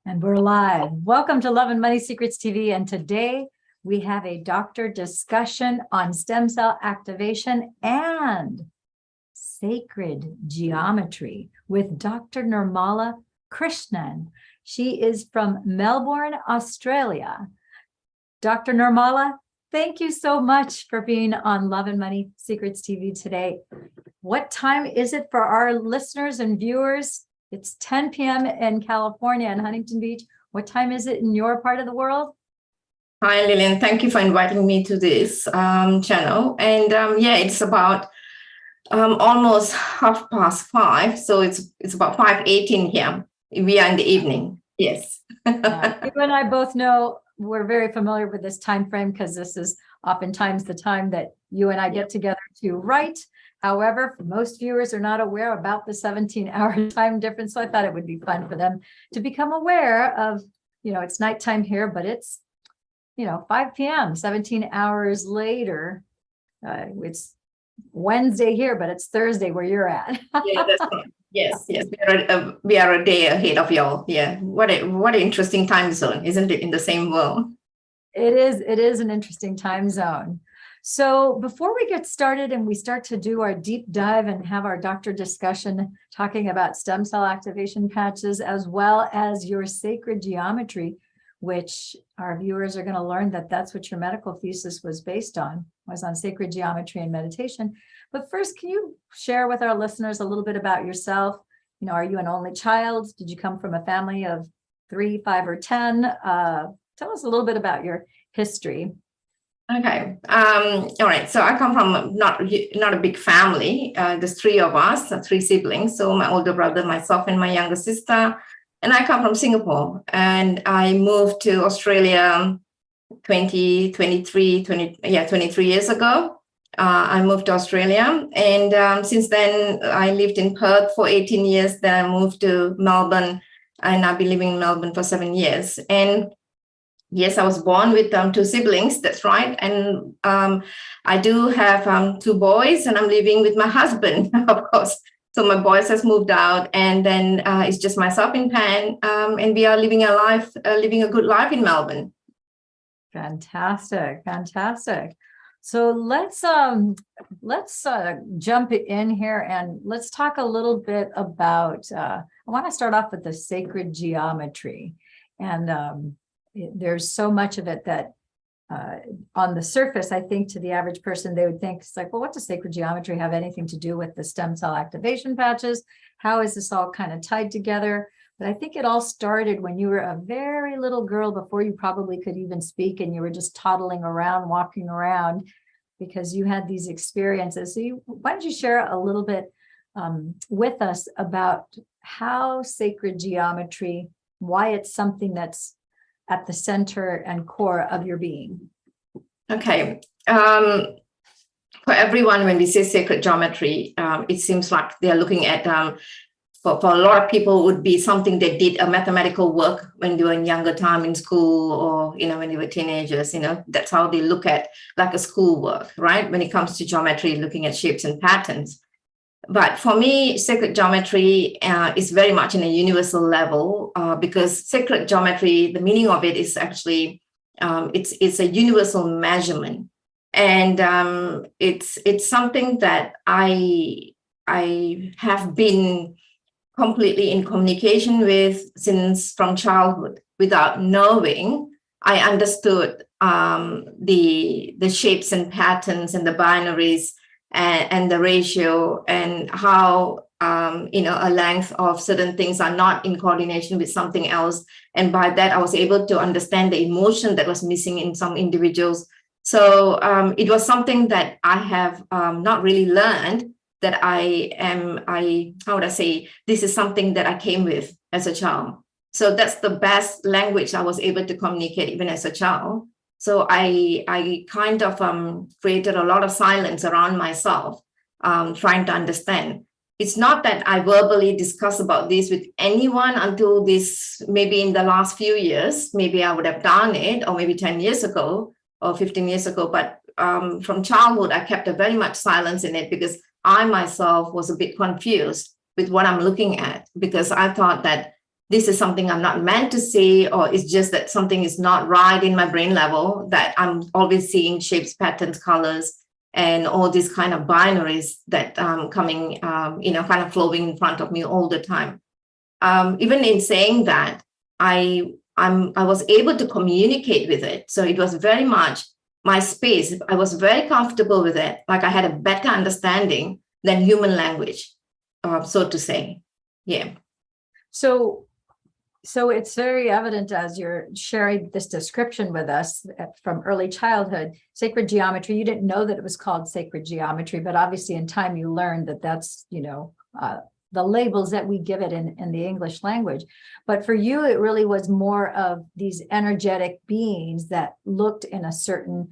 And we're live. Welcome to Love and Money Secrets TV. And today we have a doctor discussion on stem cell activation and sacred geometry with Dr. Nirmala Krishnan. She is from Melbourne, Australia. Dr. Nirmala, thank you so much for being on Love and Money Secrets TV today. What time is it for our listeners and viewers? It's 10 p.m. in California and Huntington Beach. What time is it in your part of the world? Hi, Lillian. Thank you for inviting me to this channel. And it's about almost 5:30. So it's about 5:18 here. We are in the evening. Yes. You and I both know we're very familiar with this time frame because this is oftentimes the time that you and I get together to write. However, most viewers are not aware about the 17-hour time difference. So I thought it would be fun for them to become aware of, it's nighttime here, but it's, 5 p.m., 17 hours later. It's Wednesday here, but it's Thursday where you're at. Yeah, that's right. Yes. We are a day ahead of y'all. Yeah. What an interesting time zone, isn't it, in the same world? It is an interesting time zone. So before we get started and we start to do our deep dive and have our doctor discussion talking about stem cell activation patches, as well as your sacred geometry, which our viewers are going to learn that that's what your medical thesis was based on, was on sacred geometry and meditation. But first, can you share with our listeners a little bit about yourself? Are you an only child? Did you come from a family of 3, 5, or 10? Tell us a little bit about your history. Okay. All right. So I come from not a big family. There's 3 of us, 3 siblings. So my older brother, myself, and my younger sister. And I come from Singapore. And I moved to Australia 23 years ago. I moved to Australia. And since then, I lived in Perth for 18 years. Then I moved to Melbourne. And I've been living in Melbourne for 7 years. And yes, I was born with 2 siblings. That's right. And I do have 2 boys, and I'm living with my husband, of course. So my boys has moved out, and then it's just myself in Pan, and we are living a good life in Melbourne. Fantastic. So let's jump in here and let's talk a little bit about. I want to start off with the sacred geometry, and there's so much of it that on the surface, I think to the average person, they would think it's like, well, what does sacred geometry have anything to do with the stem cell activation patches? How is this all kind of tied together? But I think it all started when you were a very little girl, before you probably could even speak, and you were just toddling around, walking around, because you had these experiences. So why don't you share a little bit with us about how sacred geometry, why it's something that's at the center and core of your being? Okay. For everyone, when we say sacred geometry, it seems like they're looking at, for a lot of people, would be something they did a mathematical work when they were in younger time in school, or, when they were teenagers, that's how they look at like a school work, right? When it comes to geometry, looking at shapes and patterns. But for me, sacred geometry is very much in a universal level, because sacred geometry, the meaning of it is actually, it's a universal measurement. And it's something that I have been completely in communication with since from childhood. Without knowing, I understood the shapes and patterns and the binaries and the ratio, and how a length of certain things are not in coordination with something else. And by that, I was able to understand the emotion that was missing in some individuals. So it was something that I have not really learned, that how would I say, this is something that I came with as a child. So that's the best language I was able to communicate even as a child. So I kind of created a lot of silence around myself, trying to understand. It's not that I verbally discuss about this with anyone until this, maybe in the last few years. Maybe I would have done it, or maybe 10 years ago or 15 years ago. But from childhood, I kept a very much silence in it, because I myself was a bit confused with what I'm looking at, because I thought that this is something I'm not meant to see, or it's just that something is not right in my brain level, that I'm always seeing shapes, patterns, colors, and all these kind of binaries that coming, kind of flowing in front of me all the time. Even in saying that, I was able to communicate with it. So it was very much my space. I was very comfortable with it. Like I had a better understanding than human language, so to say. Yeah. So it's very evident as you're sharing this description with us from early childhood, sacred geometry. You didn't know that it was called sacred geometry, but obviously in time you learned that that's, the labels that we give it in the English language. But for you, it really was more of these energetic beings that looked in a certain,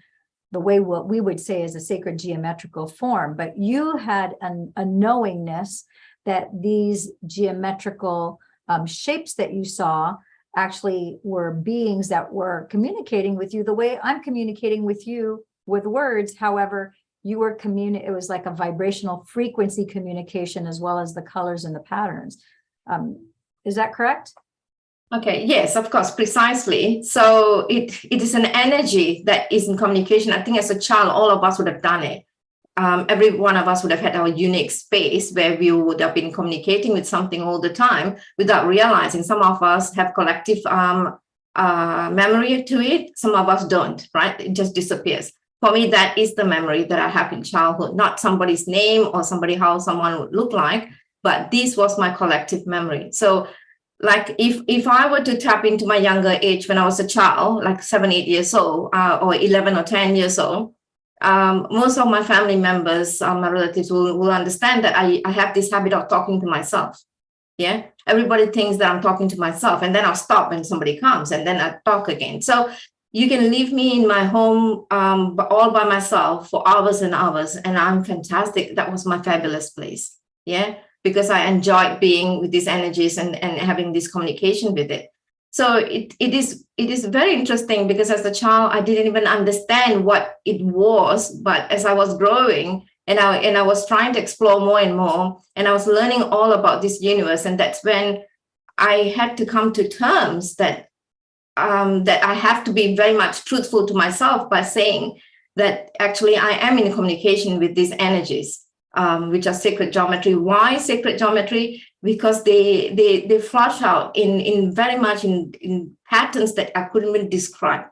the way what we would say is a sacred geometrical form. But you had a knowingness that these geometrical shapes that you saw actually were beings that were communicating with you the way I'm communicating with you with words. However, you were it was like a vibrational frequency communication as well as the colors and the patterns. Is that correct? Okay, yes, of course, precisely. So it is an energy that is in communication. I think as a child, all of us would have done it. Every one of us would have had our unique space where we would have been communicating with something all the time without realizing. Some of us have collective memory to it. Some of us don't, right? It just disappears. For me, that is the memory that I have in childhood, not somebody's name or how someone would look like, but this was my collective memory. So like if I were to tap into my younger age when I was a child, like 7, 8 years old, or 11 or 10 years old, most of my family members, my relatives will understand that I have this habit of talking to myself. Yeah. Everybody thinks that I'm talking to myself, and then I'll stop when somebody comes and then I talk again. So you can leave me in my home all by myself for hours and hours, and I'm fantastic. That was my fabulous place. Yeah. Because I enjoyed being with these energies and having this communication with it. So it is very interesting because as a child, I didn't even understand what it was. But as I was growing and I was trying to explore more and more, and I was learning all about this universe, and that's when I had to come to terms that I have to be very much truthful to myself by saying that actually I am in communication with these energies, which are sacred geometry. Why sacred geometry? Because they flush out in very much in patterns that I couldn't even describe.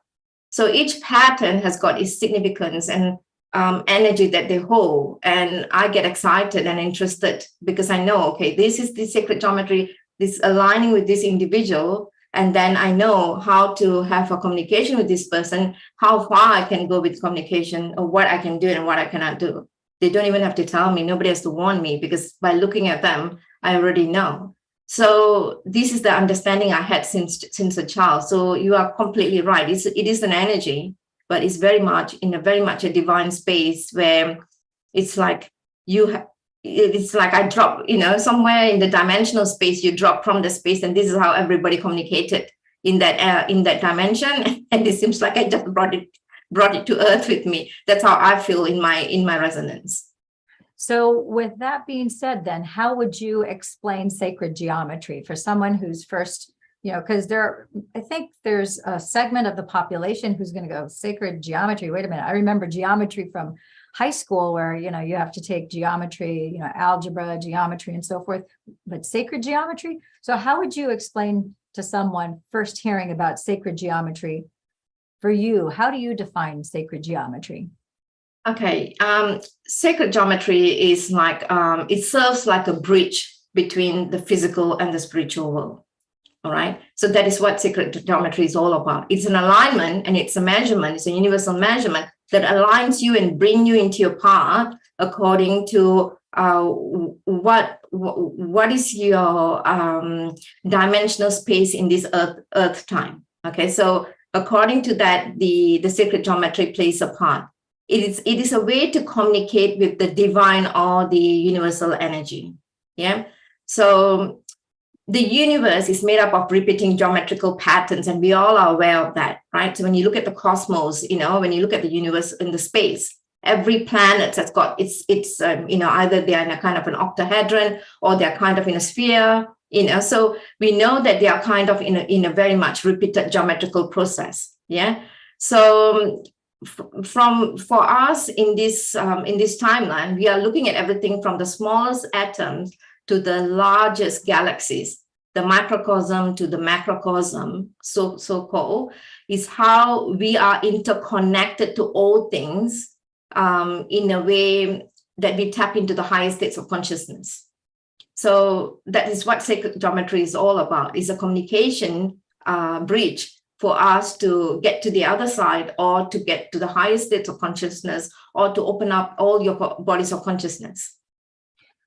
So each pattern has got its significance and energy that they hold. And I get excited and interested because I know, okay, this is the sacred geometry, this aligning with this individual. And then I know how to have a communication with this person, how far I can go with communication, or what I can do and what I cannot do. They don't even have to tell me. Nobody has to warn me, because by looking at them, I already know. So this is the understanding I had since a child. So you are completely right. It is an energy, but it's very much a divine space where it's like it's like I drop, somewhere in the dimensional space, you drop from the space, and this is how everybody communicated in that dimension. And it seems like I just brought it to earth with me. That's how I feel in my resonance. So with that being said, then how would you explain sacred geometry for someone who's first, because I think there's a segment of the population who's going to go, sacred geometry. Wait a minute. I remember geometry from high school where, you have to take geometry, algebra, geometry, and so forth, but sacred geometry. So how would you explain to someone first hearing about sacred geometry? For you, how do you define sacred geometry? Okay, sacred geometry is like, it serves like a bridge between the physical and the spiritual world. All right. So that is what sacred geometry is all about. It's an alignment, and it's a measurement. It's a universal measurement that aligns you and bring you into your path according to what is your dimensional space in this earth time. Okay. So according to that, the sacred geometry plays a part. It is a way to communicate with the divine or the universal energy. Yeah. So the universe is made up of repeating geometrical patterns, and we all are aware of that, right? So when you look at the cosmos, when you look at the universe in the space, every planet has got its either they are in a kind of an octahedron, or they're kind of in a sphere, So we know that they are kind of in a very much repeated geometrical process. Yeah. So for us in this timeline, we are looking at everything from the smallest atoms to the largest galaxies, the microcosm to the macrocosm, so-called, is how we are interconnected to all things in a way that we tap into the higher states of consciousness. So that is what sacred geometry is all about, is a communication bridge for us to get to the other side, or to get to the highest states of consciousness, or to open up all your bodies of consciousness.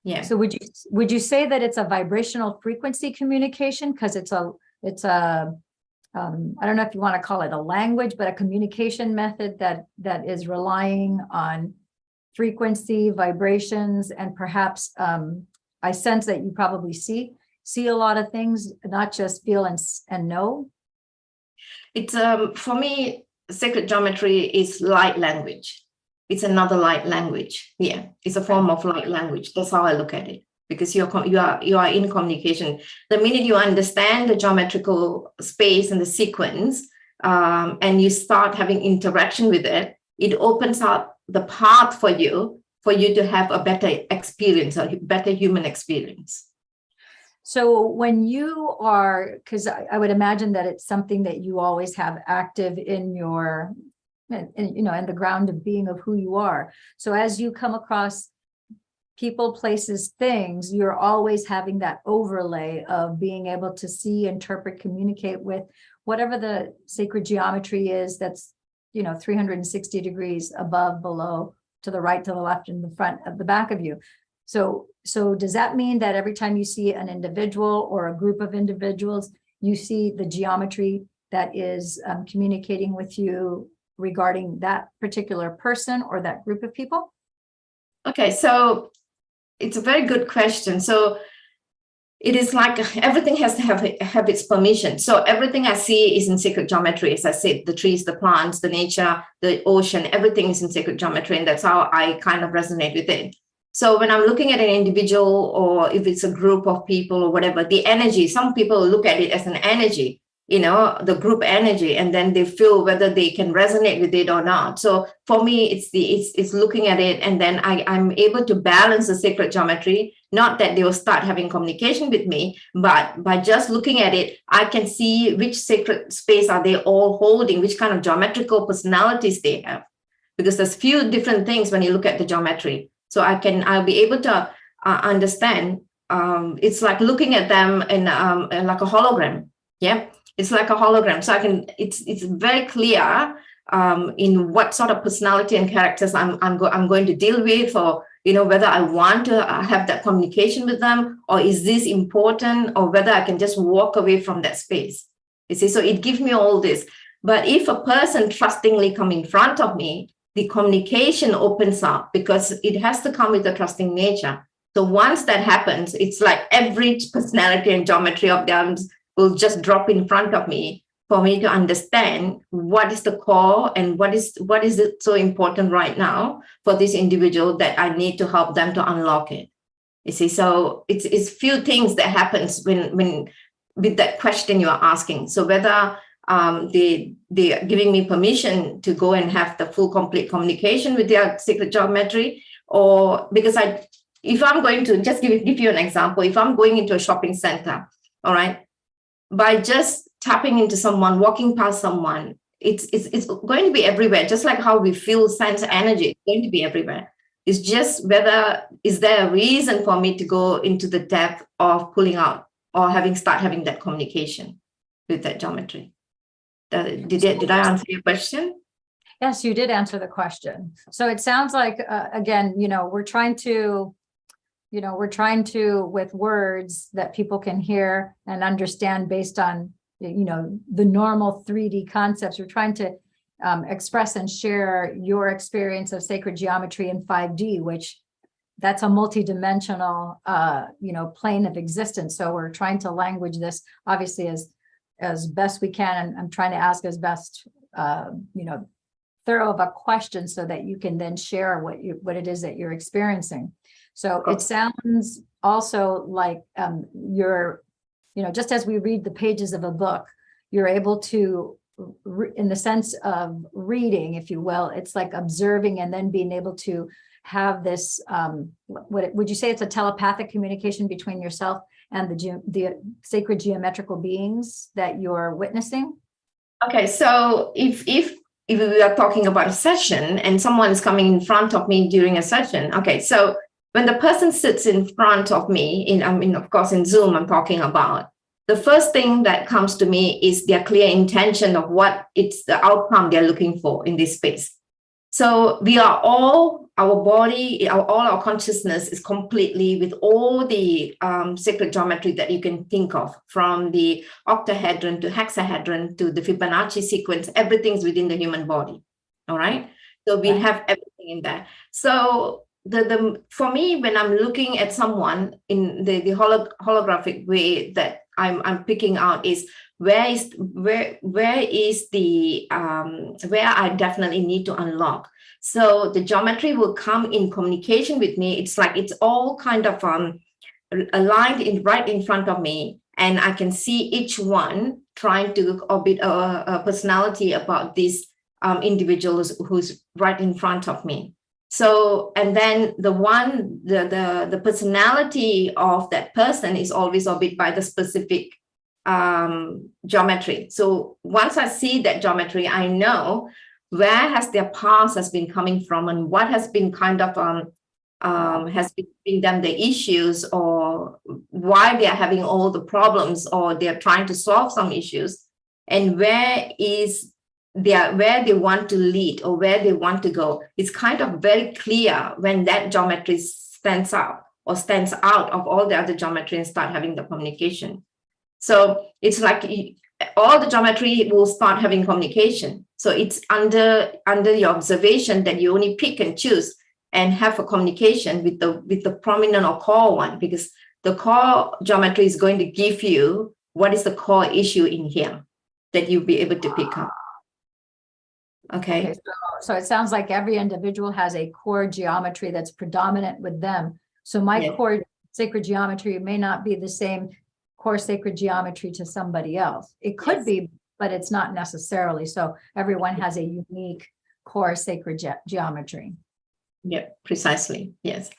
Yeah. So would you say that it's a vibrational frequency communication? Because it's a I don't know if you want to call it a language, but a communication method that is relying on frequency, vibrations, and perhaps I sense that you probably see a lot of things, not just feel and know. It's for me, sacred geometry is light language. It's another light language. Yeah, it's a form of light language. That's how I look at it, because you are in communication. The minute you understand the geometrical space and the sequence, and you start having interaction with it, it opens up the path for you to have a better experience, a better human experience. So when you are, because I would imagine that it's something that you always have active in your, in the ground of being of who you are. So as you come across people, places, things, you're always having that overlay of being able to see, interpret, communicate with whatever the sacred geometry is that's, 360 degrees above, below, to the right, to the left, in the front, of the back of you. So does that mean that every time you see an individual or a group of individuals, you see the geometry that is communicating with you regarding that particular person or that group of people? Okay, so it's a very good question. So it is like everything has to have its permission. So everything I see is in sacred geometry. As I said, the trees, the plants, the nature, the ocean, everything is in sacred geometry. And that's how I kind of resonate with it. So when I'm looking at an individual, or if it's a group of people or whatever, the energy, some people look at it as an energy, the group energy, and then they feel whether they can resonate with it or not. So for me, it's looking at it, and then I'm able to balance the sacred geometry. Not that they will start having communication with me, but by just looking at it, I can see which sacred space are they all holding, which kind of geometrical personalities they have, because there's few different things when you look at the geometry. So I'll be able to understand. It's like looking at them in like a hologram. Yeah, it's like a hologram. So it's very clear in what sort of personality and characters I'm going to deal with, or whether I want to have that communication with them, or is this important, or whether I can just walk away from that space. You see, so it gives me all this. But if a person trustingly come in front of me, the communication opens up, because it has to come with a trusting nature. So once that happens, it's like every personality and geometry of them will just drop in front of me for me to understand what is the core and what is it so important right now for this individual that I need to help them to unlock it. You see, so it's few things that happens when with that question you are asking. So whether they are giving me permission to go and have the full complete communication with their sacred geometry, or because if I'm going to just give you an example, if I'm going into a shopping center, all right, by just tapping into someone, walking past someone, it's going to be everywhere, just like how we feel sense energy, it's going to be everywhere. It's just whether is there a reason for me to go into the depth of pulling out or start having that communication with that geometry. Did I answer your question? Yes, you did answer the question. So it sounds like, again, we're trying to, with words that people can hear and understand based on, the normal 3D concepts. We're trying to express and share your experience of sacred geometry in 5D, which that's a multidimensional, plane of existence. So we're trying to language this, obviously, as best we can. And I'm trying to ask as best, thorough of a question so that you can then share what it is that you're experiencing. So it sounds also like you're just as we read the pages of a book, you're able to, in the sense of reading, if you will, it's like observing and then being able to have this, would you say it's a telepathic communication between yourself and the sacred geometrical beings that you're witnessing? Okay, so if we are talking about a session and someone is coming in front of me during a session, okay, so when the person sits in front of me, of course, in Zoom, I'm talking about, the first thing that comes to me is their clear intention of what it's the outcome they're looking for in this space. So we are all, our body, all our consciousness is completely with all the sacred geometry that you can think of, from the octahedron to hexahedron to the Fibonacci sequence. Everything's within the human body. All right. So we have everything in there. So for me, when I'm looking at someone in the holographic way that I'm picking out is where I definitely need to unlock. So the geometry will come in communication with me. It's like it's all kind of aligned right in front of me, and I can see each one trying to orbit a personality about this individual who's right in front of me. So, and then the personality of that person is always orbited by the specific geometry. So once I see that geometry, I know where has their past has been coming from and what has been kind of has been giving them the issues, or why they are having all the problems, or they're trying to solve some issues, and where they want to lead or where they want to go. It's kind of very clear when that geometry stands out of all the other geometry and start having the communication. So it's like all the geometry will start having communication. So it's under your observation that you only pick and choose and have a communication with the prominent or core one, because the core geometry is going to give you what is the core issue in here that you'll be able to pick up. Okay. So it sounds like every individual has a core geometry that's predominant with them. So my core sacred geometry may not be the same core sacred geometry to somebody else. It could be, but it's not necessarily. So everyone has a unique core sacred geometry. Yeah, precisely. Yes.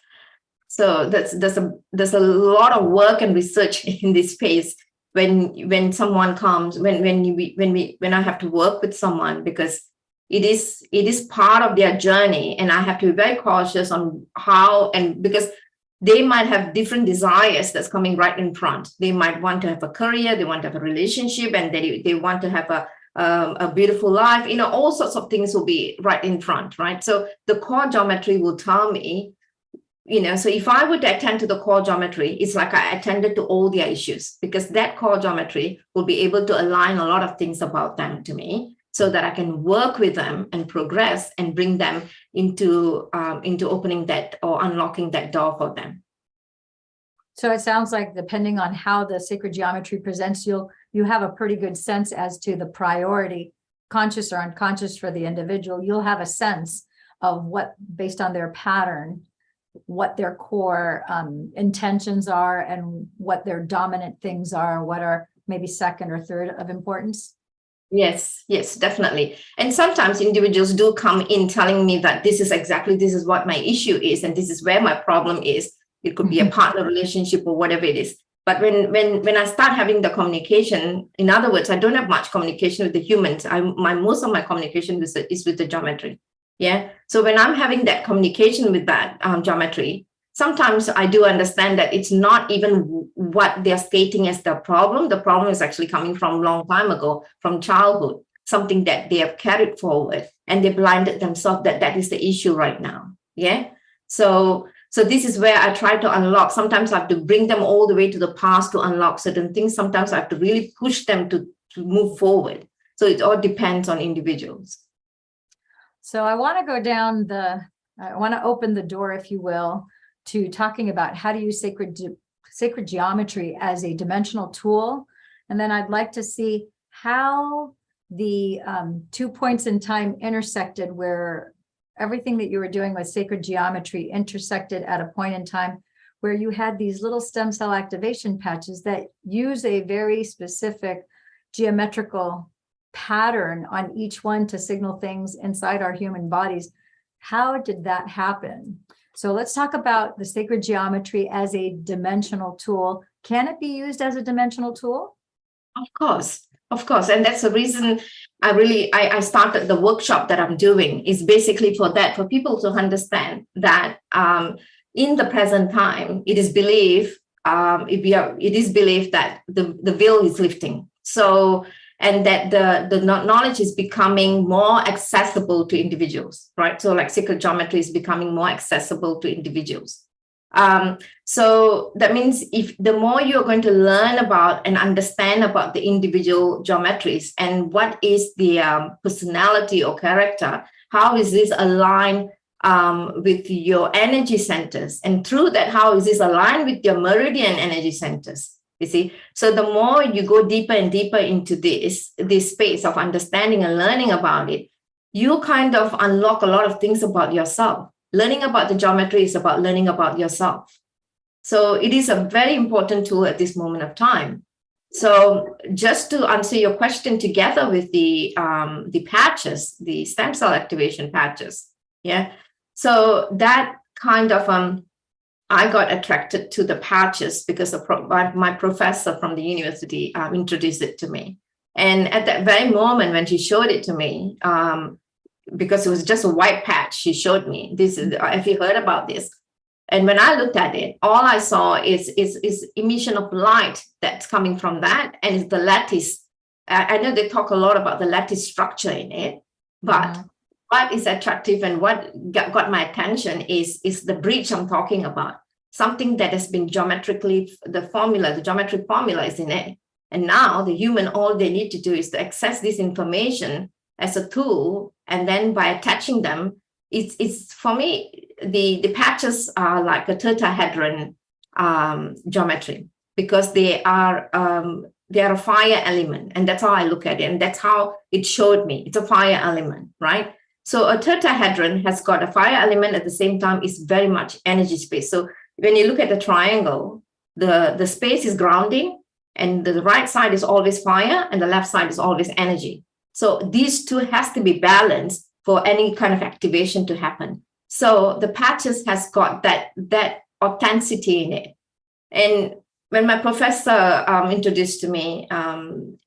So there's a lot of work and research in this space when someone comes, when I have to work with someone, because it is part of their journey, and I have to be very cautious on how, and because they might have different desires that's coming right in front. They might want to have a career, they want to have a relationship, and they want to have a beautiful life. All sorts of things will be right in front, right? So the core geometry will tell me, so if I would attend to the core geometry, it's like I attended to all their issues, because that core geometry will be able to align a lot of things about them to me, so that I can work with them and progress and bring them into opening that or unlocking that door for them. So it sounds like depending on how the sacred geometry presents, you have a pretty good sense as to the priority, conscious or unconscious, for the individual. You'll have a sense of what, based on their pattern, what their core intentions are and what their dominant things are, what are maybe second or third of importance. Yes, definitely. And sometimes individuals do come in telling me that this is what my issue is, and this is where my problem is. It could be a partner relationship or whatever it is. But when I start having the communication, in other words, I don't have much communication with the humans. Most of my communication is with the geometry. Yeah. So when I'm having that communication with that geometry, sometimes I do understand that it's not even what they're stating as the problem. The problem is actually coming from a long time ago, from childhood, something that they have carried forward, and they blinded themselves that is the issue right now. Yeah. So this is where I try to unlock. Sometimes I have to bring them all the way to the past to unlock certain things. Sometimes I have to really push them to move forward. So it all depends on individuals. So I want to go down I want to open the door, if you will, to talking about how to use sacred geometry as a dimensional tool. And then I'd like to see how the 2 points in time intersected, where everything that you were doing with sacred geometry intersected at a point in time where you had these little stem cell activation patches that use a very specific geometrical pattern on each one to signal things inside our human bodies. How did that happen? So let's talk about the sacred geometry as a dimensional tool. Can it be used as a dimensional tool? Of course. And that's the reason I started the workshop that I'm doing, is basically for that, for people to understand that in the present time, it is believed that the veil is lifting. So, and that the knowledge is becoming more accessible to individuals, right? So like sacred geometry is becoming more accessible to individuals. So that means if the more you're going to learn about and understand about the individual geometries and what is the personality or character, how is this aligned with your energy centers? And through that, how is this aligned with your meridian energy centers? You see, so the more you go deeper and deeper into this space of understanding and learning about it, you kind of unlock a lot of things about yourself. Learning about the geometry is about learning about yourself. So it is a very important tool at this moment of time. So just to answer your question, together with the patches, the stem cell activation patches, yeah. So that kind of I got attracted to the patches because my professor from the university introduced it to me. And at that very moment when she showed it to me, because it was just a white patch, she showed me, this is, have you heard about this? And when I looked at it, all I saw is emission of light that's coming from that. And it's the lattice. I know they talk a lot about the lattice structure in it, but what is attractive and what got my attention is the bridge I'm talking about. Something that has been geometrically, the geometric formula is in it. And now the human, all they need to do is to access this information as a tool. And then by attaching them, it's for me, the patches are like a tetrahedron geometry, because they are a fire element. And that's how I look at it. And that's how it showed me. It's a fire element, right? So a tetrahedron has got a fire element at the same time, is very much energy space. So when you look at the triangle, the space is grounding, and the right side is always fire, and the left side is always energy. So these two has to be balanced for any kind of activation to happen. So the patches has got that authenticity in it. And when my professor introduced to me,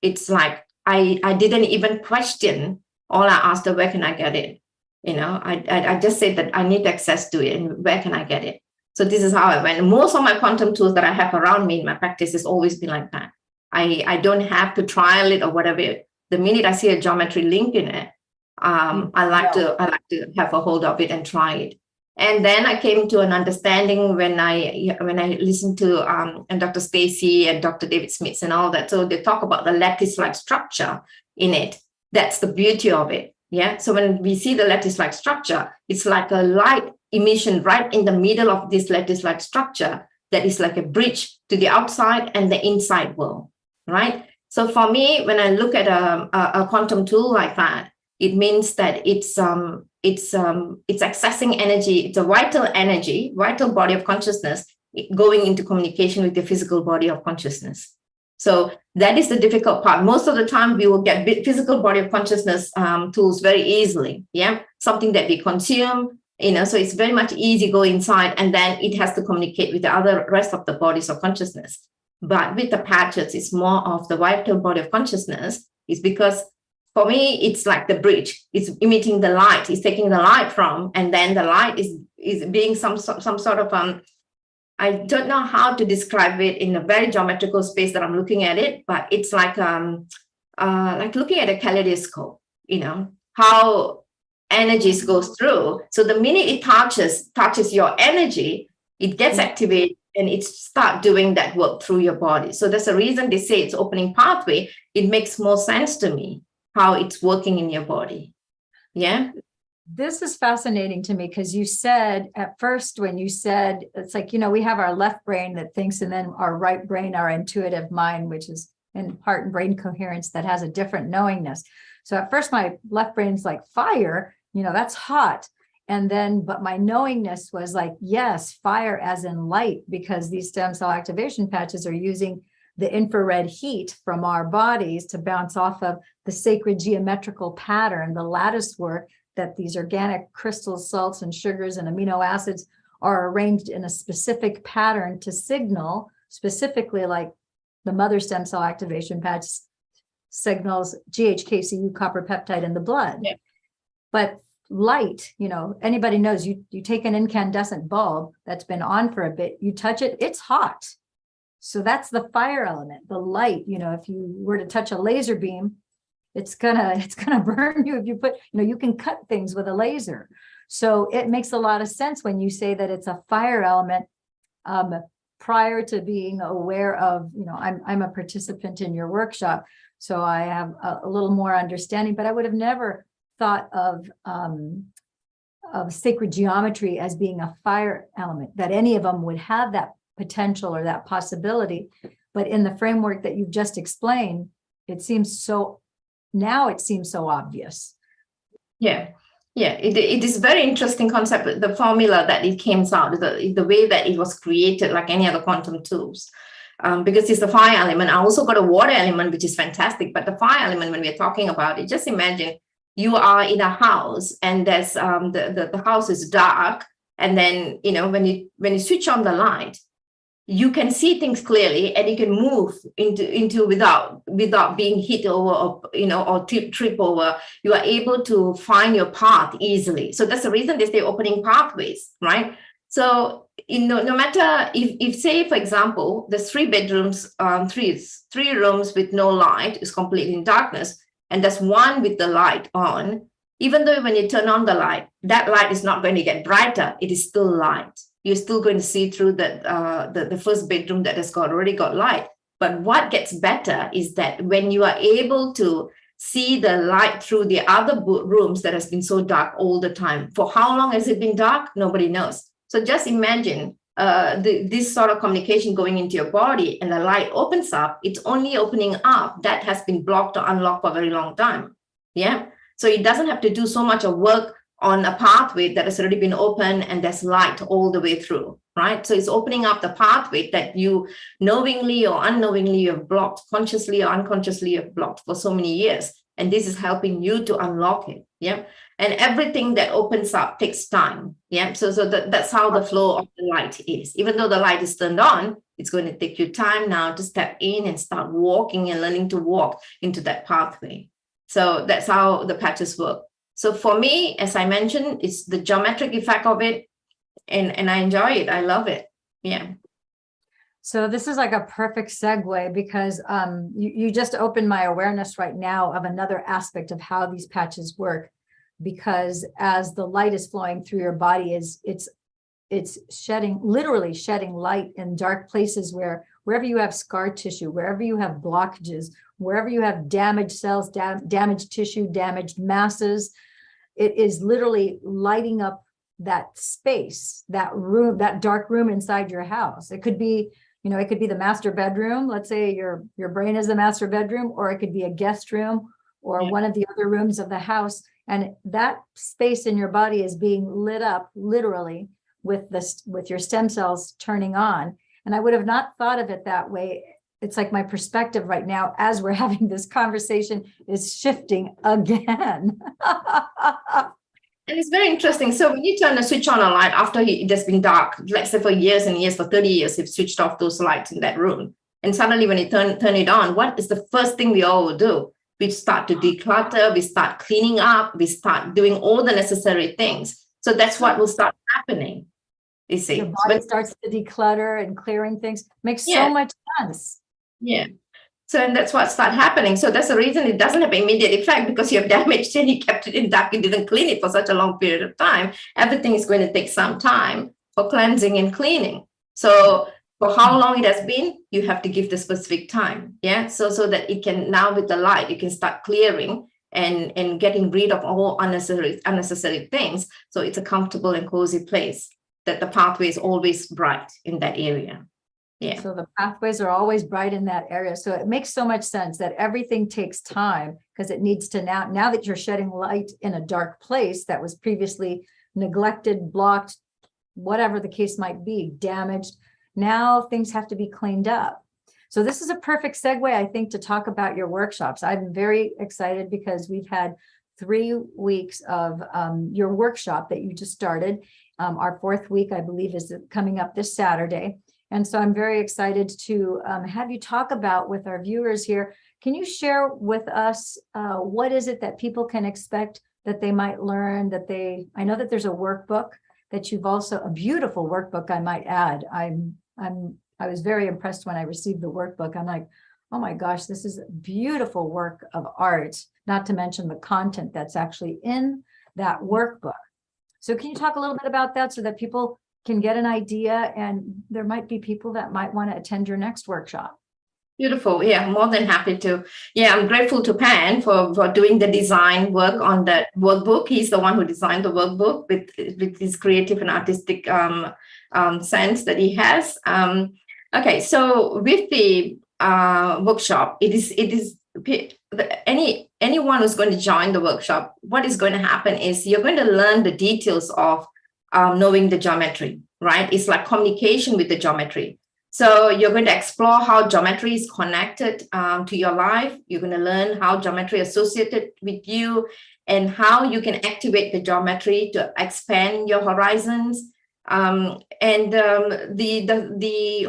it's like I didn't even question. All I asked her, where can I get it? You know, I just said that I need access to it, and where can I get it? So this is how I went. Most of my quantum tools that I have around me in my practice has always been like that. I don't have to trial it or whatever. The minute I see a geometry link in it, I like to have a hold of it and try it. And then I came to an understanding when I listened to Dr. Stacy and Dr. David Smith and all that. So they talk about the lattice-like structure in it. That's the beauty of it. Yeah. So when we see the lattice-like structure, it's like a light emission right in the middle of this lattice-like structure that is like a bridge to the outside and the inside world, right? So for me, when I look at a quantum tool like that, it means that it's accessing energy. It's a vital energy, vital body of consciousness going into communication with the physical body of consciousness. So that is the difficult part. Most of the time, we will get physical body of consciousness tools very easily. Yeah, something that we consume, you know. So it's very much easy go inside, and then it has to communicate with the other rest of the bodies of consciousness. But with the patches, it's more of the vital body of consciousness. Is because for me, it's like the bridge. It's emitting the light. It's taking the light from, and then the light is being some sort of I don't know how to describe it in a very geometrical space that I'm looking at it, but it's like looking at a kaleidoscope, you know, how energies goes through. So the minute it touches your energy, it gets activated and it start doing that work through your body. So that's the reason they say it's opening pathway. It makes more sense to me how it's working in your body. Yeah. This is fascinating to me because you said at first, when you said, it's like, you know, we have our left brain that thinks, and then our right brain, our intuitive mind, which is in heart and brain coherence, that has a different knowingness. So at first, my left brain's like fire, you know, that's hot. And then, but my knowingness was like, yes, fire as in light, because these stem cell activation patches are using the infrared heat from our bodies to bounce off of the sacred geometrical pattern, the lattice work that these organic crystals, salts, and sugars and amino acids are arranged in a specific pattern to signal specifically, like the mother stem cell activation patch signals GHKCU copper peptide in the blood. Yeah. But light, anybody knows, you take an incandescent bulb that's been on for a bit, you touch it, it's hot. So that's the fire element, the light. If you were to touch a laser beam, it's gonna burn you. If you put, you can cut things with a laser. So it makes a lot of sense when you say that it's a fire element. Prior to being aware of, I'm a participant in your workshop, so I have a little more understanding, but I would have never thought of sacred geometry as being a fire element, that any of them would have that potential or that possibility. But in the framework that you've just explained, it seems so obvious. Yeah. It is a very interesting concept. The formula that it came out, the way that it was created, like any other quantum tools, because it's the fire element. I also got a water element, which is fantastic. But the fire element, when we're talking about it, just imagine you are in a house and there's the house is dark, and then when you switch on the light, you can see things clearly, and you can move into without being hit over or trip over. You are able to find your path easily. So that's the reason they say opening pathways, right? So no matter if say, for example, there's 3 bedrooms, three rooms with no light, is completely in darkness, and there's one with the light on. Even though when you turn on the light, that light is not going to get brighter, it is still light. You're still going to see through the first bedroom that has already got light. But what gets better is that when you are able to see the light through the other rooms that has been so dark all the time. For how long has it been dark? Nobody knows. So just imagine this sort of communication going into your body, and the light opens up. It's only opening up that has been blocked or unlocked for a very long time. Yeah. So it doesn't have to do so much of work on a pathway that has already been open and there's light all the way through, right? So it's opening up the pathway that you knowingly or unknowingly have blocked, consciously or unconsciously have blocked for so many years. And this is helping you to unlock it, yeah? And everything that opens up takes time, yeah? So that's how the flow of the light is. Even though the light is turned on, it's going to take you time now to step in and start walking and learning to walk into that pathway. So that's how the patches work. So for me, as I mentioned, it's the geometric effect of it, and I enjoy it. I love it. Yeah. So this is like a perfect segue, because you just opened my awareness right now of another aspect of how these patches work. Because as the light is flowing through your body, it's literally shedding light in dark places wherever you have scar tissue, wherever you have blockages, wherever you have damaged cells, damaged tissue, damaged masses. It is literally lighting up that space, that room, that dark room inside your house. It could be, the master bedroom. Let's say your brain is the master bedroom, or it could be a guest room or one of the other rooms of the house. And that space in your body is being lit up literally with your stem cells turning on. And I would have not thought of it that way. It's like my perspective right now, as we're having this conversation, is shifting again. And it's very interesting. So when you turn a switch on a light after it has been dark, let's say for years and years, for 30 years, you've switched off those lights in that room. And suddenly when you turn it on, what is the first thing we all do? We start to declutter, we start cleaning up, we start doing all the necessary things. So that's what will start happening. You see, your body starts to declutter and clearing things. Makes so much sense. Yeah. So, and that's what started happening. So that's the reason it doesn't have immediate effect, because you have damaged it, you kept it in dark, you didn't clean it for such a long period of time. Everything is going to take some time for cleansing and cleaning. So for how long it has been, you have to give the specific time. Yeah. So that it can, now with the light, you can start clearing and getting rid of all unnecessary things. So it's a comfortable and cozy place that the pathway is always bright in that area. Yeah. So the pathways are always bright in that area. So it makes so much sense that everything takes time, because it needs to now that you're shedding light in a dark place that was previously neglected, blocked, whatever the case might be, damaged. Now things have to be cleaned up. So this is a perfect segue, I think, to talk about your workshops. I'm very excited because we've had 3 weeks of your workshop that you just started. Our 4th week, I believe, is coming up this Saturday. And so I'm very excited to have you talk about with our viewers here. Can you share with us what is it that people can expect that they might learn, I know that there's a workbook that you've also, a beautiful workbook, I might add. I was very impressed when I received the workbook. I'm like, oh my gosh, this is a beautiful work of art, not to mention the content that's actually in that workbook. So can you talk a little bit about that so that people can get an idea, and there might be people that might want to attend your next workshop? Beautiful. Yeah, more than happy to. Yeah, I'm grateful to Pan for doing the design work on that workbook. He's the one who designed the workbook with his creative and artistic sense that he has. Okay, so with the workshop, it is anyone who's going to join the workshop, what is going to happen is you're going to learn the details of knowing the geometry, right? It's like communication with the geometry. So you're going to explore how geometry is connected to your life. You're going to learn how geometry is associated with you and how you can activate the geometry to expand your horizons. The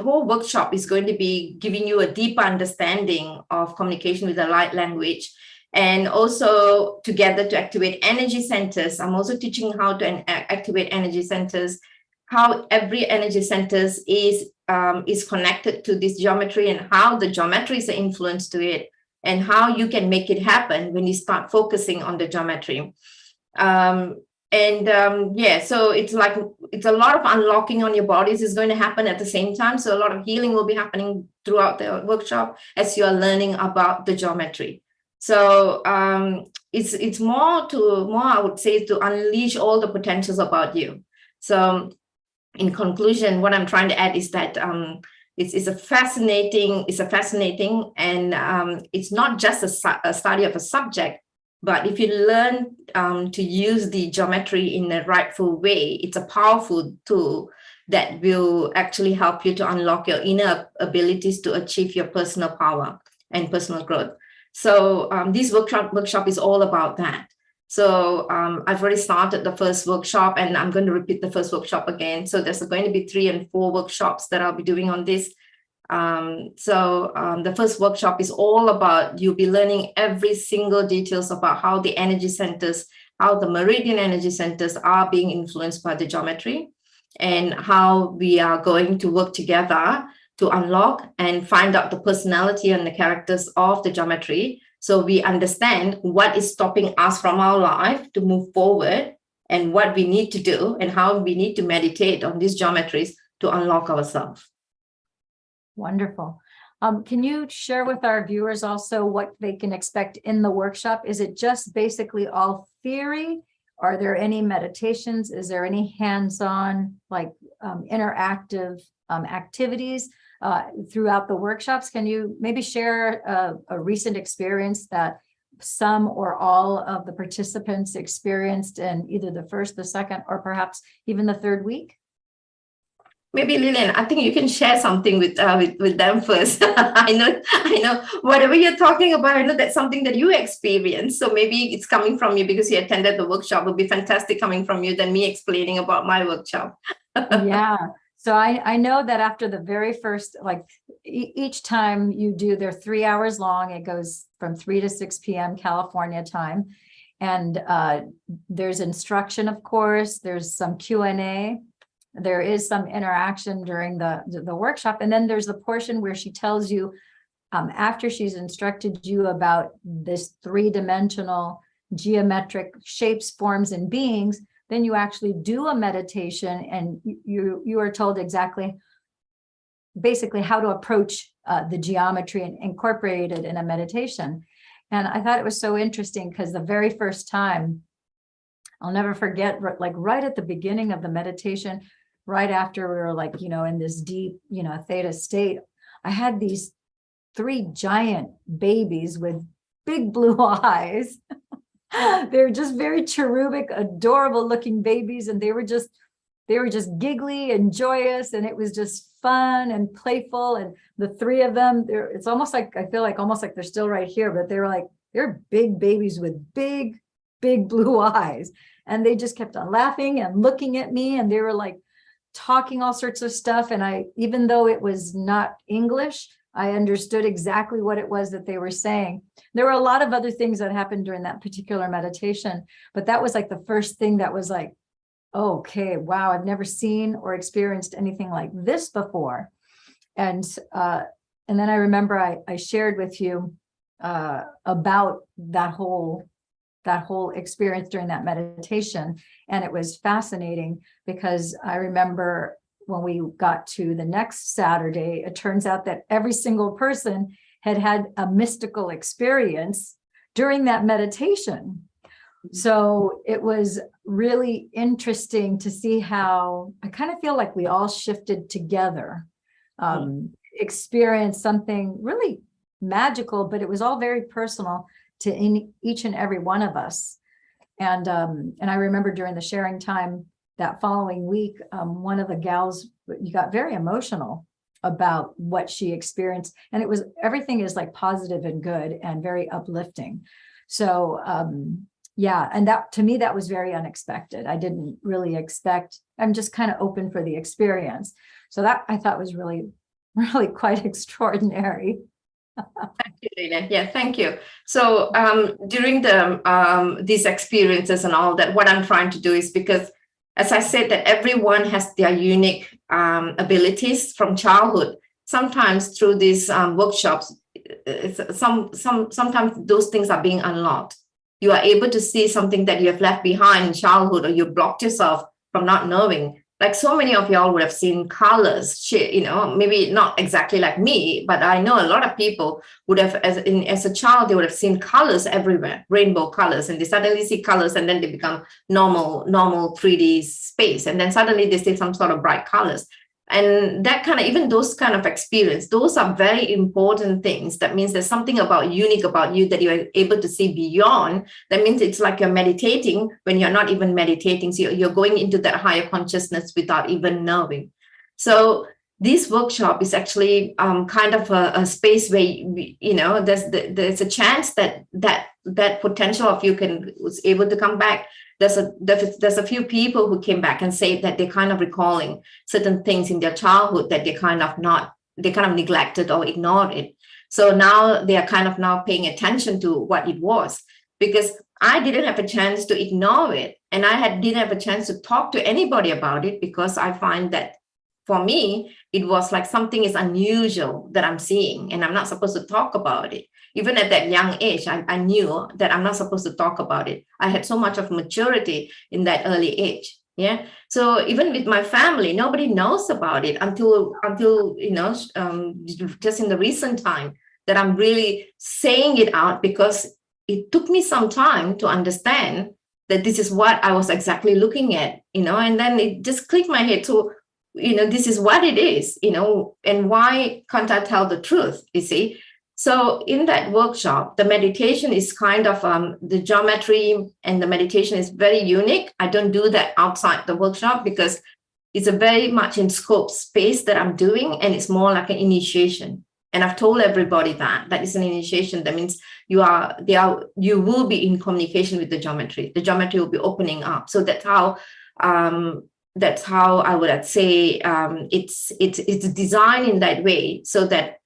whole workshop is going to be giving you a deeper understanding of communication with the light language, and also together to activate energy centers. I'm also teaching how to activate energy centers, how every energy centers is connected to this geometry, and how the geometry is an influence to it, and how you can make it happen when you start focusing on the geometry. So it's a lot of unlocking on your bodies is going to happen at the same time. So a lot of healing will be happening throughout the workshop as you are learning about the geometry. So it's more I would say, to unleash all the potentials about you. So in conclusion, what I'm trying to add is that it's fascinating, and it's not just a study of a subject, but if you learn to use the geometry in a rightful way, it's a powerful tool that will actually help you to unlock your inner abilities to achieve your personal power and personal growth. So this workshop is all about that. So I've already started the first workshop, and I'm going to repeat the first workshop again. So there's going to be 3 and 4 workshops that I'll be doing on this. The first workshop is all about, you'll be learning every single details about how the energy centers, how the meridian energy centers are being influenced by the geometry, and how we are going to work together to unlock and find out the personality and the characters of the geometry, so we understand what is stopping us from our life to move forward, and what we need to do, and how we need to meditate on these geometries to unlock ourselves. Wonderful. Can you share with our viewers also what they can expect in the workshop? Is it just basically all theory? Are there any meditations? Is there any hands-on, like interactive activities throughout the workshops? Can you maybe share a recent experience that some or all of the participants experienced in either the first, the second, or perhaps even the 3rd week? Maybe Lillian, I think you can share something with them first. I know whatever you're talking about, I know that's something that you experienced. So maybe it's coming from you because you attended the workshop. It would be fantastic coming from you than me explaining about my workshop. Yeah. So I know that after the very first, like each time you do, they're 3 hours long. It goes from 3 to 6 p.m. California time. And there's instruction, of course, there's some Q&A. There is some interaction during the workshop. And then there's the portion where she tells you, after she's instructed you about this 3-dimensional geometric shapes, forms, and beings, then you actually do a meditation, and you are told exactly, basically, how to approach the geometry and incorporate it in a meditation. And I thought it was so interesting because the very first time, I'll never forget, like right at the beginning of the meditation, right after we were like, in this deep, theta state, I had these 3 giant babies with big blue eyes. They were just very cherubic, adorable looking babies. And they were just giggly and joyous. And it was just fun and playful. And the three of them, it's almost like, I feel like almost like they're still right here, but they're big babies with big blue eyes. And they just kept on laughing and looking at me. And they were like talking all sorts of stuff. And even though it was not English, I understood exactly what it was that they were saying. There were a lot of other things that happened during that particular meditation, but that was like the first thing that was like, okay, wow, I've never seen or experienced anything like this before. And then I remember I shared with you about that whole experience during that meditation. And it was fascinating because I remember when we got to the next Saturday, it turns out that every single person had a mystical experience during that meditation. So it was really interesting to see how I kind of feel like we all shifted together, experienced something really magical, but it was all very personal to each and every one of us. And I remember during the sharing time that following week, one of the gals, you got very emotional about what she experienced. And everything is like positive and good and very uplifting. So yeah, and that to me, that was very unexpected. I didn't really expect, I'm just kind of open for the experience. So that I thought was really, really quite extraordinary. Thank you, Lena. Yeah, thank you. So during these experiences and all that, what I'm trying to do is, because as I said, that everyone has their unique abilities from childhood. Sometimes through these workshops, sometimes those things are being unlocked. You are able to see something that you have left behind in childhood, or you blocked yourself from not knowing. Like so many of y'all would have seen colors, maybe not exactly like me, but I know a lot of people would have, as a child, they would have seen colors everywhere, rainbow colors, and they suddenly see colors and then they become normal 3D space. And then suddenly they see some sort of bright colors. And that kind of, even those kind of experience, those are very important things. That means there's something unique about you that you're able to see beyond. That means it's like you're meditating when you're not even meditating. So you're going into that higher consciousness without even knowing. So this workshop is actually kind of a space where, there's a chance that potential of you was able to come back. There's a few people who came back and say that they're kind of recalling certain things in their childhood that they kind of neglected or ignored it. So now they are kind of now paying attention to what it was, because I didn't have a chance to ignore it. And didn't have a chance to talk to anybody about it, because I find that for me, it was like something is unusual that I'm seeing and I'm not supposed to talk about it. Even at that young age, I knew that I'm not supposed to talk about it. I had so much of maturity in that early age. Yeah. So even with my family, nobody knows about it until just in the recent time that I'm really saying it out, because it took me some time to understand that this is what I was exactly looking at, and then it just clicked my head. So, this is what it is, and why can't I tell the truth, you see? So in that workshop, the meditation is kind of, the geometry and the meditation is very unique. I don't do that outside the workshop because it's a very much in scope space that I'm doing, and it's more like an initiation. And I've told everybody that is an initiation. That means you will be in communication with the geometry. The geometry will be opening up. So that's how I would say it's designed in that way, so that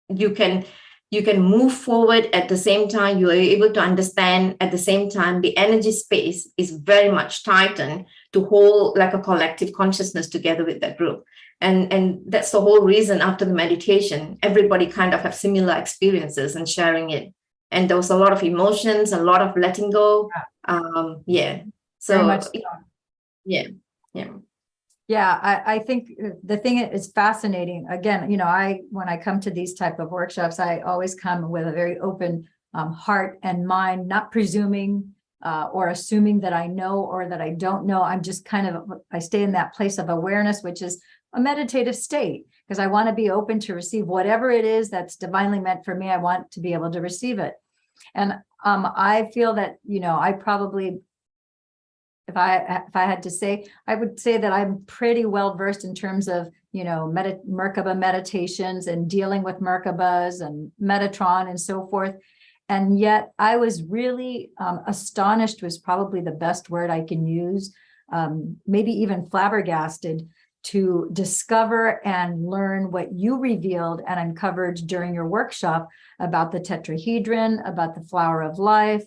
you can move forward at the same time. You are able to understand at the same time. The energy space is very much tightened to hold like a collective consciousness together with that group. And that's the whole reason after the meditation, everybody kind of have similar experiences and sharing it. And there was a lot of emotions, a lot of letting go. Yeah. So yeah. Yeah, I think the thing is fascinating. Again, when I come to these type of workshops, I always come with a very open heart and mind, not presuming or assuming that I know or that I don't know. I'm just I stay in that place of awareness, which is a meditative state, because I want to be open to receive whatever it is that's divinely meant for me. I want to be able to receive it. And I feel that, I probably, if I had to say, I would say that I'm pretty well versed in terms of, Merkaba meditations and dealing with Merkabas and Metatron and so forth. And yet I was really astonished was probably the best word I can use, maybe even flabbergasted, to discover and learn what you revealed and uncovered during your workshop about the tetrahedron, about the flower of life,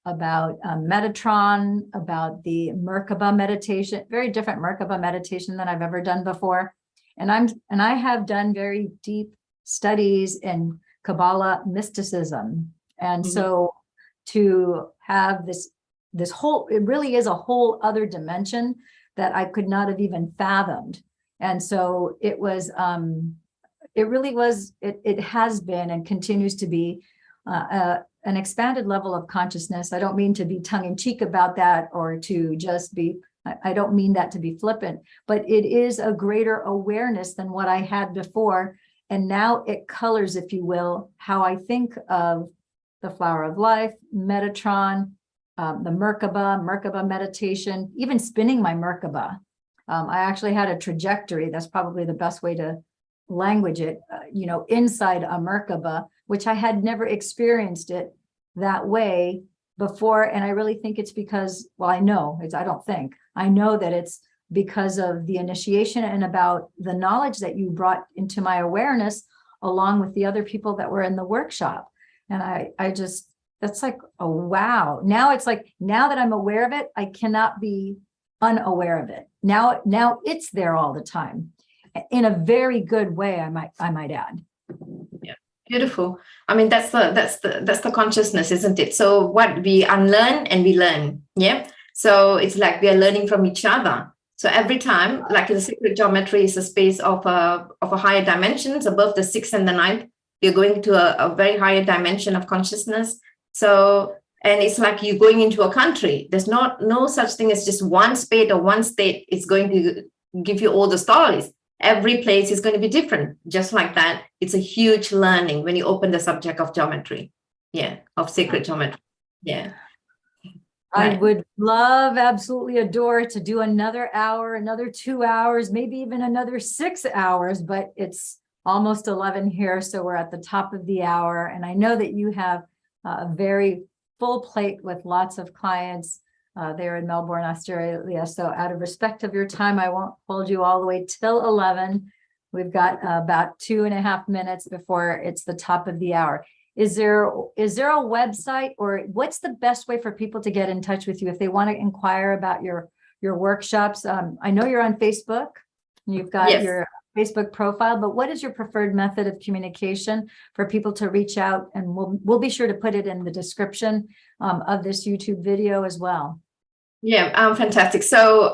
about Metatron, about the Merkaba meditation, very different Merkaba meditation than I've ever done before. And I have done very deep studies in Kabbalah mysticism. And so to have this whole, it really is a whole other dimension that I could not have even fathomed. And so it was, it really was, it has been and continues to be an expanded level of consciousness. I don't mean to be tongue in cheek about that or to just be, I don't mean that to be flippant, but it is a greater awareness than what I had before. And now it colors, if you will, how I think of the flower of life, Metatron, the Merkaba meditation, even spinning my Merkaba. I actually had a trajectory. That's probably the best way to language it, inside a Merkaba, which I had never experienced it that way before. And I really think it's because, well, I know that it's because of the initiation and about the knowledge that you brought into my awareness, along with the other people that were in the workshop. And I just, that's like, oh, wow. Now it's like, now that I'm aware of it, I cannot be unaware of it. Now it's there all the time in a very good way, I might add. Yeah, beautiful. I mean, that's the consciousness, isn't it? So what we unlearn and we learn. Yeah. So it's like we are learning from each other. So every time, like the sacred geometry is a space of a higher dimensions above the 6th and the 9th. We're going to a very higher dimension of consciousness. So, and it's like you're going into a country. There's no such thing as just one state or one state. It's going to give you all the stories. Every place is going to be different. Just like that, it's a huge learning when you open the subject of geometry. Yeah, of sacred geometry. Yeah. I would love, absolutely adore to do another hour, another 2 hours, maybe even another 6 hours, but it's almost 11 here. So we're at the top of the hour. And I know that you have a very full plate with lots of clients there in Melbourne, Australia. So out of respect of your time, I won't hold you all the way till 11. We've got about 2.5 minutes before it's the top of the hour. Is there a website, or what's the best way for people to get in touch with you if they want to inquire about your workshops? I know you're on Facebook. You've got your Facebook profile, but what is your preferred method of communication for people to reach out? And we'll be sure to put it in the description of this YouTube video as well. Yeah, fantastic. So,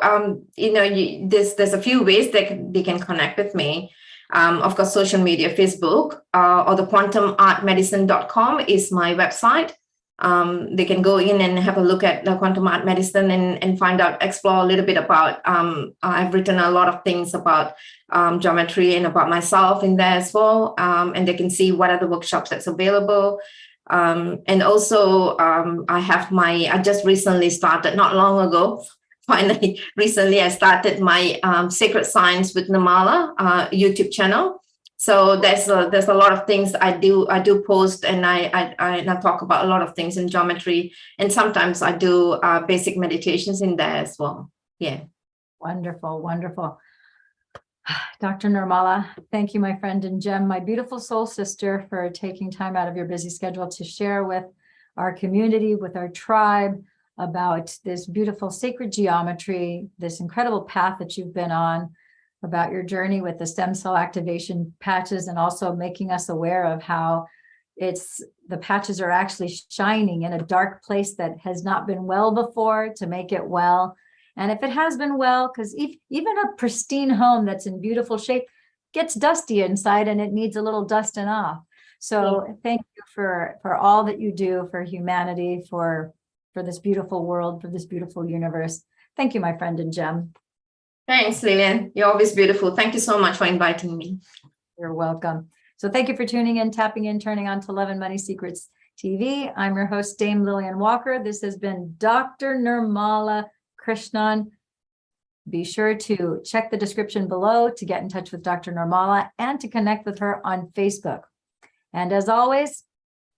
there's a few ways they can connect with me. Of course, social media, Facebook, or the quantumartmedicine.com is my website. They can go in and have a look at the quantum art medicine and find out, explore a little bit about, I've written a lot of things about geometry and about myself in there as well. And they can see what are the workshops that's available. And also I just recently started, not long ago, recently I started my Sacred Science with Nirmala YouTube channel. So there's a lot of things I do post, and I talk about a lot of things in geometry, and sometimes I do basic meditations in there as well. Yeah. Wonderful, wonderful. Dr. Nirmala, thank you, my friend and gem, my beautiful soul sister, for taking time out of your busy schedule to share with our community, with our tribe, about this beautiful sacred geometry, this incredible path that you've been on, about your journey with the stem cell activation patches, and also making us aware of how the patches are actually shining in a dark place that has not been well before, to make it well. And if it has been well, because even a pristine home that's in beautiful shape gets dusty inside and it needs a little dusting off. So thank you for all that you do for humanity, for this beautiful world, for this beautiful universe. Thank you, my friend and gem. Thanks, Lillian. You're always beautiful. Thank you so much for inviting me. You're welcome. So thank you for tuning in, tapping in, turning on to Love and Money Secrets. TV. I'm your host, Dame Lillian Walker. This has been Dr. Nirmala Krishnan. Be sure to check the description below to get in touch with Dr. Nirmala and to connect with her on Facebook. And as always,